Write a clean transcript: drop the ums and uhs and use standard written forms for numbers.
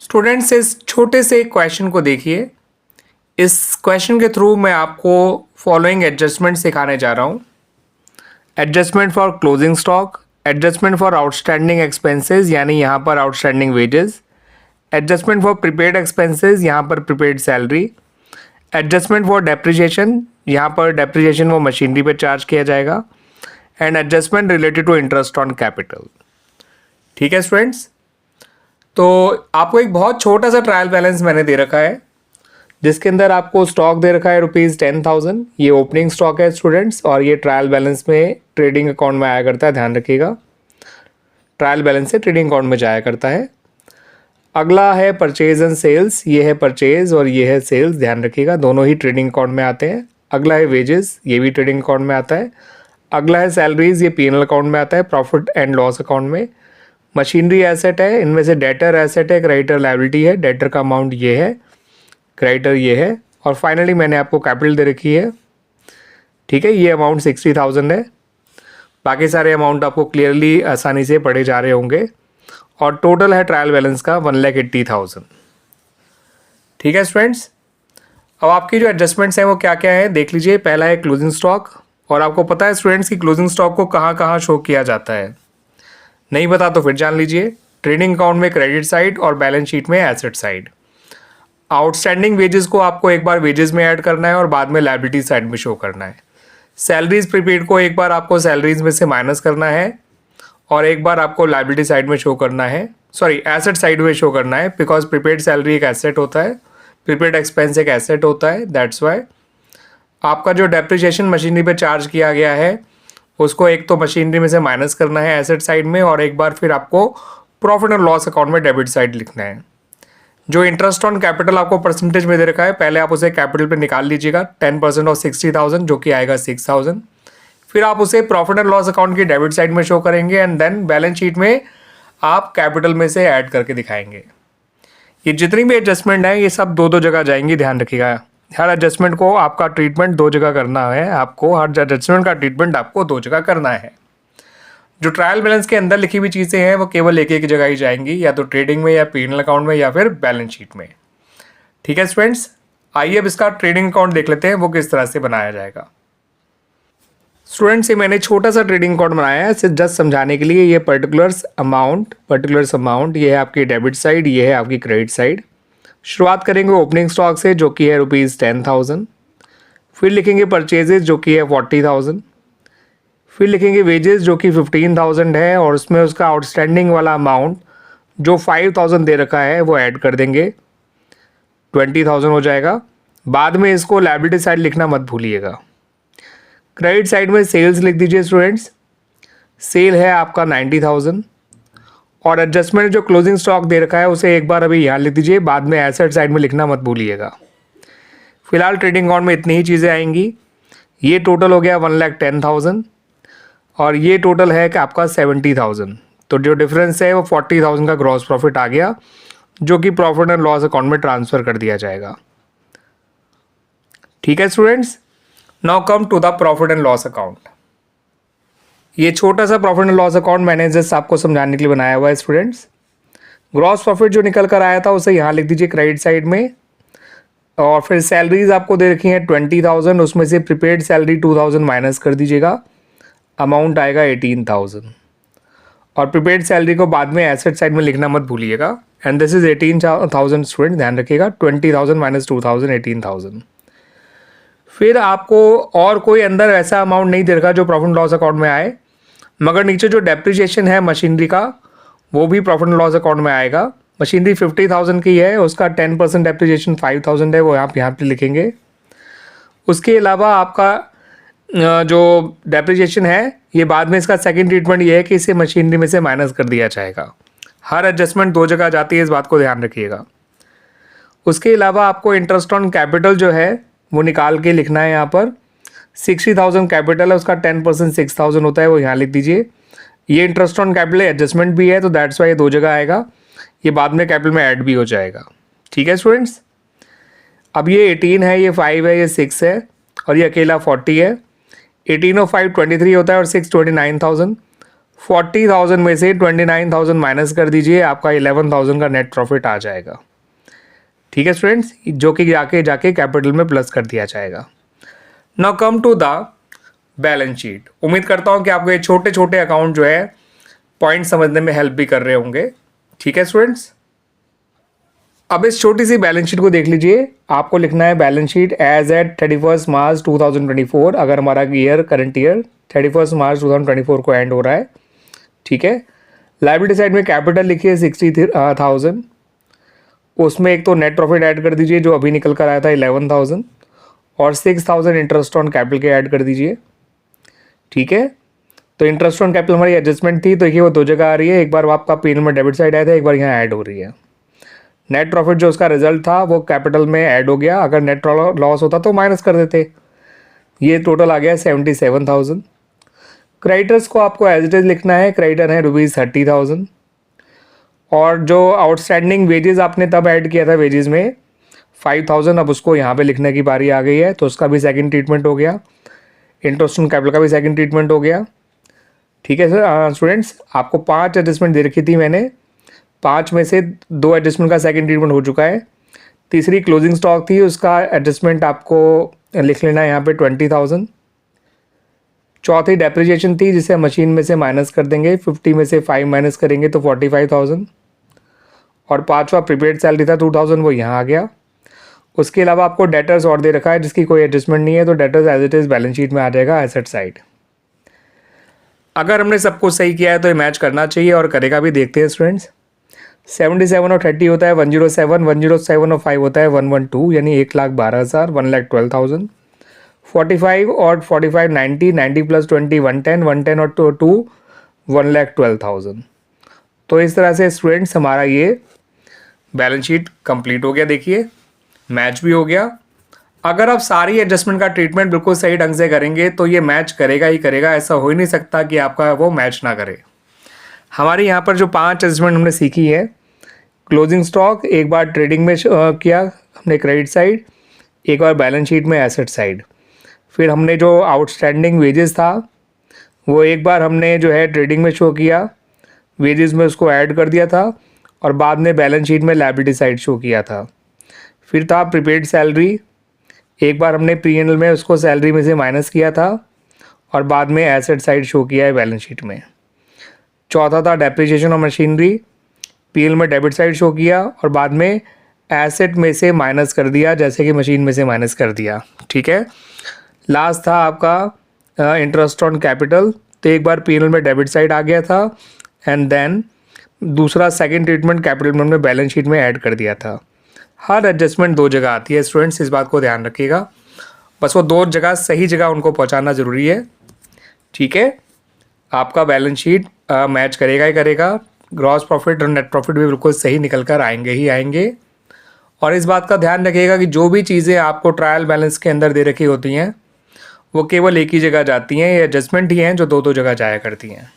Students, इस छोटे से क्वेश्चन को देखिए। इस क्वेश्चन के थ्रू मैं आपको फॉलोइंग एडजस्टमेंट सिखाने जा रहा हूँ। Adjustment for closing stock, adjustment for outstanding expenses यानी यहाँ पर outstanding wages, adjustment for prepaid expenses यहाँ पर prepaid salary, adjustment for depreciation यहाँ पर डेप्रिसिएशन वो मशीनरी पे चार्ज किया जाएगा, and adjustment related to interest on capital. ठीक है स्टूडेंट्स, तो आपको एक बहुत छोटा सा ट्रायल बैलेंस मैंने दे रखा है जिसके अंदर आपको स्टॉक दे रखा है ₹10,000। ये ओपनिंग स्टॉक है स्टूडेंट्स, और ये ट्रायल बैलेंस में ट्रेडिंग अकाउंट में आया करता है, ध्यान रखिएगा। ट्रायल बैलेंस से ट्रेडिंग अकाउंट में जाया करता है। अगला है परचेज एंड सेल्स, ये है परचेज और ये है सेल्स, ध्यान रखिएगा, दोनों ही ट्रेडिंग अकाउंट में आते हैं। अगला है वेजेस, ये भी ट्रेडिंग अकाउंट में आता है। अगला है सैलरीज, ये पीएनएल अकाउंट में आता है, प्रॉफिट एंड लॉस अकाउंट में। मशीनरी एसेट है, इनमें से डेटर एसेट है, क्रेडिटर लायबिलिटी है, डेटर का अमाउंट ये है, क्रेडिटर ये है, और फाइनली मैंने आपको कैपिटल दे रखी है। ठीक है, ये अमाउंट 60,000 है। बाकी सारे अमाउंट आपको क्लियरली आसानी से पढ़े जा रहे होंगे, और टोटल है ट्रायल बैलेंस का 1,80,000। ठीक है स्टूडेंट्स, अब आपकी जो एडजस्टमेंट्स हैं वो क्या क्या है देख लीजिए। पहला है क्लोजिंग स्टॉक, और आपको पता है स्टूडेंट्स की क्लोजिंग स्टॉक को कहाँ कहाँ शो किया जाता है, नहीं पता तो फिर जान लीजिए। ट्रेडिंग अकाउंट में क्रेडिट साइड और बैलेंस शीट में एसेट साइड। आउटस्टैंडिंग वेजेस को आपको एक बार वेजेस में ऐड करना है और बाद में लायबिलिटी साइड में शो करना है। सैलरीज प्रीपेड को एक बार आपको सैलरीज में से माइनस करना है और एक बार आपको लायबिलिटी साइड में शो करना है, सॉरी एसेट साइड में शो करना है, बिकॉज प्रीपेड सैलरी एक एसेट होता है, प्रीपेड एक्सपेंस एक एसेट होता है, दैट्स वाई। आपका जो डेप्रिसिएशन मशीनरी पे चार्ज किया गया है उसको एक तो मशीनरी में से माइनस करना है एसेट साइड में, और एक बार फिर आपको प्रॉफिट एंड लॉस अकाउंट में डेबिट साइड लिखना है। जो इंटरेस्ट ऑन कैपिटल आपको परसेंटेज में दे रखा है, पहले आप उसे कैपिटल पे निकाल लीजिएगा। 10% ऑफ 60,000 जो कि आएगा 6,000। फिर आप उसे प्रॉफिट एंड लॉस अकाउंट की डेबिट साइड में शो करेंगे, एंड देन बैलेंस शीट में आप कैपिटल में से ऐड करके दिखाएंगे। ये जितनी भी एडजस्टमेंट है ये सब दो दो जगह जाएंगी, ध्यान रखिएगा। हर एडजस्टमेंट को आपका ट्रीटमेंट दो जगह करना है, आपको हर एडजस्टमेंट का ट्रीटमेंट आपको दो जगह करना है। जो ट्रायल बैलेंस के अंदर लिखी हुई चीज़ें हैं वो केवल एक एक जगह ही जाएंगी, या तो ट्रेडिंग में या पीएनएल अकाउंट में या फिर बैलेंस शीट में। ठीक है स्टूडेंट्स, आइए अब इसका ट्रेडिंग अकाउंट देख लेते हैं वो किस तरह से बनाया जाएगा। स्टूडेंट्स, ये मैंने छोटा सा ट्रेडिंग अकाउंट बनाया है सिर्फ जस्ट समझाने के लिए। ये पर्टिकुलर्स अमाउंट ये है आपकी डेबिट साइड, ये है आपकी क्रेडिट साइड। शुरुआत करेंगे ओपनिंग स्टॉक से जो कि है ₹10,000। फिर लिखेंगे परचेजेस जो कि है 40,000। फिर लिखेंगे वेजेस जो कि 15,000 है, और उसमें उसका आउटस्टैंडिंग वाला अमाउंट जो 5,000 दे रखा है वो ऐड कर देंगे, 20,000 हो जाएगा। बाद में इसको लायबिलिटी साइड लिखना मत भूलिएगा। क्रेडिट साइड में सेल्स लिख दीजिए स्टूडेंट्स। सेल है आपका 90,000, और एडजस्टमेंट जो क्लोजिंग स्टॉक दे रखा है उसे एक बार अभी यहाँ लिख दीजिए, बाद में एसेट साइड में लिखना मत भूलिएगा। फिलहाल ट्रेडिंग अकाउंट में इतनी ही चीज़ें आएंगी। ये टोटल हो गया 1,10,000, और ये टोटल है कि आपका 70,000। तो जो डिफरेंस है वो 40,000 का ग्रॉस प्रॉफिट आ गया, जो कि प्रॉफिट एंड लॉस अकाउंट में ट्रांसफ़र कर दिया जाएगा। ठीक है students, now come to the profit and loss account. ये छोटा सा प्रॉफिट एंड लॉस अकाउंट मैंने जस्ट आपको समझाने के लिए बनाया हुआ है स्टूडेंट्स। ग्रॉस प्रॉफिट जो निकल कर आया था उसे यहाँ लिख दीजिए क्रेडिट साइड में, और फिर सैलरीज आपको दे रखी हैं 20,000, उसमें से प्रीपेड सैलरी 2,000 माइनस कर दीजिएगा, अमाउंट आएगा 18,000। और प्रीपेड सैलरी को बाद में एसेट साइड में लिखना मत भूलिएगा, एंड दिस इज 18,000 स्टूडेंट, ध्यान रखिएगा। 20,000 माइनस 2,000, 18,000। फिर आपको और कोई अंदर ऐसा अमाउंट नहीं दे रखा जो प्रॉफिट एंड लॉस अकाउंट में आए, मगर नीचे जो डेप्रिसिएशन है मशीनरी का वो भी प्रॉफिट एंड लॉस अकाउंट में आएगा। मशीनरी 50,000 की है, उसका 10% डेप्रिसिएशन 5,000 है, वो आप यहाँ पे लिखेंगे। उसके अलावा आपका जो डेप्रिसिएशन है ये बाद में इसका सेकंड ट्रीटमेंट ये है कि इसे मशीनरी में से माइनस कर दिया जाएगा। हर एडजस्टमेंट दो जगह जाती है, इस बात को ध्यान रखिएगा। उसके अलावा आपको इंटरेस्ट ऑन कैपिटल जो है वो निकाल के लिखना है। यहाँ पर 60,000 कैपिटल है, उसका 10% 6,000 होता है, वो यहाँ लिख दीजिए। ये इंटरेस्ट ऑन कैपिटल एडजस्टमेंट भी है, तो दैट्स वाई ये दो जगह आएगा, ये बाद में कैपिटल में ऐड भी हो जाएगा। ठीक है स्टूडेंट्स, अब ये 18 है, ये 5 है, ये 6 है, और ये अकेला 40 है। 18 और 5 23 होता है, और 6 29,000। 40,000 में से 29,000 माइनस कर दीजिए, आपका 11,000 का नेट प्रॉफिट आ जाएगा। ठीक है स्टूडेंट्स, जो कि जाके कैपिटल में प्लस कर दिया जाएगा। Now come to the balance sheet. उम्मीद करता हूँ कि आपको ये छोटे छोटे अकाउंट जो है पॉइंट समझने में हेल्प भी कर रहे होंगे। ठीक है स्टूडेंट्स, अब इस छोटी सी बैलेंस शीट को देख लीजिए। आपको लिखना है बैलेंस शीट एज एट 31 मार्च 2024, अगर हमारा करंट ईयर 31 मार्च 2024 को एंड हो रहा है। ठीक है, लायबिलिटी साइड में कैपिटल लिखिए 60,000, उसमें एक तो नेट प्रॉफिट ऐड कर दीजिए जो अभी निकल कर आया था 11,000, और 6,000 इंटरेस्ट ऑन कैपिटल के ऐड कर दीजिए। ठीक है, तो इंटरेस्ट ऑन कैपिटल हमारी एडजस्टमेंट थी, तो देखिए वो दो जगह आ रही है, एक बार आपका पी में डेबिट साइड आया था, एक बार यहाँ ऐड हो रही है। नेट प्रॉफिट जो उसका रिजल्ट था वो कैपिटल में ऐड हो गया, अगर नेट लॉस होता तो माइनस कर देते। ये टोटल आ गया 77,000। क्रेडिटर्स को आपको एज इट इज लिखना है, क्रेडिटर है ₹30,000, और जो आउटस्टैंडिंग वेजेस आपने तब ऐड किया था वेजेस में 5,000, अब उसको यहाँ पे लिखने की बारी आ गई है, तो उसका भी सेकंड ट्रीटमेंट हो गया। इंटरेस्ट ऑन कैपिटल का भी सेकंड ट्रीटमेंट हो गया। ठीक है सर स्टूडेंट्स, आपको 5 एडजस्टमेंट दे रखी थी मैंने, 5 में से 2 एडजस्टमेंट का सेकंड ट्रीटमेंट हो चुका है। तीसरी क्लोजिंग स्टॉक थी, उसका एडजस्टमेंट आपको लिख लेना है यहाँ पे 20,000। चौथी डेप्रिसिएशन थी जिसे मशीन में से माइनस कर देंगे, 50 में से 5 माइनस करेंगे तो 45,000, और पाँचवा प्रीपेड सैलरी था 2,000, वो यहाँ आ गया। उसके अलावा आपको डेटर्स और दे रखा है जिसकी कोई एडजस्टमेंट नहीं है, तो debtors as it is balance sheet में आ जाएगा एसेट साइड। अगर हमने सब कुछ सही किया है तो ये मैच करना चाहिए और करेगा भी। देखते हैं स्टूडेंट्स, 77 और 30 होता है 107, 107 और 5 होता है 112, यानी 1,12,000, 1,12,000। 45 और 45 90, 90 प्लस 20 110, 110 और 2 1,12,000। तो इस तरह से स्टूडेंट्स हमारा ये बैलेंस शीट कंप्लीट हो गया। देखिए मैच भी हो गया। अगर आप सारी एडजस्टमेंट का ट्रीटमेंट बिल्कुल सही ढंग से करेंगे तो ये मैच करेगा ही करेगा, ऐसा हो ही नहीं सकता कि आपका वो मैच ना करे। हमारे यहाँ पर जो 5 एडजस्टमेंट हमने सीखी है, क्लोजिंग स्टॉक एक बार ट्रेडिंग में किया हमने क्रेडिट साइड, एक बार बैलेंस शीट में एसेट साइड, फिर हमने जो आउटस्टैंडिंग वेजेस था वो एक बार हमने जो है ट्रेडिंग में शो किया, वेजेस में उसको ऐड कर दिया था, और बाद में बैलेंस शीट में लायबिलिटी साइड शो किया था। फिर था प्रीपेड सैलरी, एक बार हमने P&L में उसको सैलरी में से माइनस किया था, और बाद में एसेट साइड शो किया है बैलेंस शीट में। चौथा था डेप्रिसिएशन ऑफ मशीनरी, P&L में डेबिट साइड शो किया, और बाद में एसेट में से माइनस कर दिया, जैसे कि मशीन में से माइनस कर दिया। ठीक है, लास्ट था आपका इंटरेस्ट ऑन कैपिटल, तो एक बार P&L में डेबिट साइड आ गया था, एंड देन दूसरा सेकंड ट्रीटमेंट कैपिटल में हमने बैलेंस शीट में ऐड कर दिया था। हर एडजस्टमेंट 2 जगह आती है स्टूडेंट्स, इस बात को ध्यान रखिएगा, बस वो 2 जगह सही जगह उनको पहुंचाना ज़रूरी है। ठीक है, आपका बैलेंस शीट मैच करेगा ही करेगा, ग्रॉस प्रॉफिट और नेट प्रॉफिट भी बिल्कुल सही निकल कर आएंगे ही आएंगे। और इस बात का ध्यान रखिएगा कि जो भी चीज़ें आपको ट्रायल बैलेंस के अंदर दे रखी होती हैं वो केवल एक ही जगह जाती हैं, ये एडजस्टमेंट ही हैं जो 2-2 जगह जाया करती हैं।